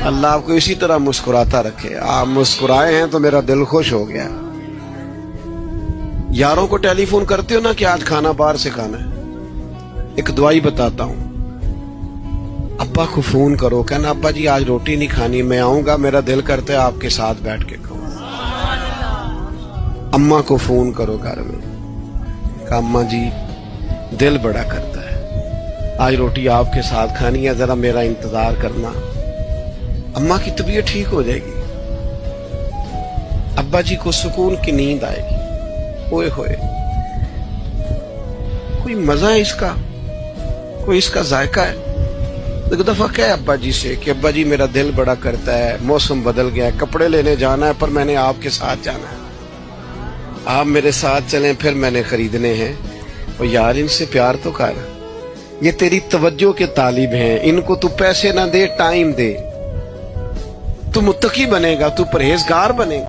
اللہ आपको इसी तरह मुस्कुराता रखे। आप मुस्कुराए हैं तो मेरा दिल खुश हो गया। यारों को टेलीफोन करते हो ना कि आज खाना बाहर से खाना है, एक दुआई बताता हूं। अब्बा को फोन करो, कहना अब्बा जी आज रोटी नहीं खानी, मैं आऊंगा, मेरा दिल करता है आपके साथ बैठ के खाऊं। अम्मा को फोन करो घर में, कहा अम्मा जी दिल बड़ा करता है, आज रोटी आपके साथ खानी है, जरा मेरा इंतजार करना, अम्मा की तबीयत ठीक हो जाएगी, अब्बा जी को सुकून की नींद आएगी। ओए होए, कोई मजा है इसका, कोई इसका जायका है। एक दफा कहे अब्बा जी से कि अब्बा जी मेरा दिल बड़ा करता है, मौसम बदल गया है, कपड़े लेने जाना है पर मैंने आपके साथ जाना है, आप मेरे साथ चलें, फिर मैंने खरीदने हैं। और यार इनसे प्यार तो कर, ये तेरी तवज्जो के तालिब हैं, इनको तू पैसे ना दे, टाइम दे, तू मुत्तकी बनेगा, तू परहेजगार बनेगा।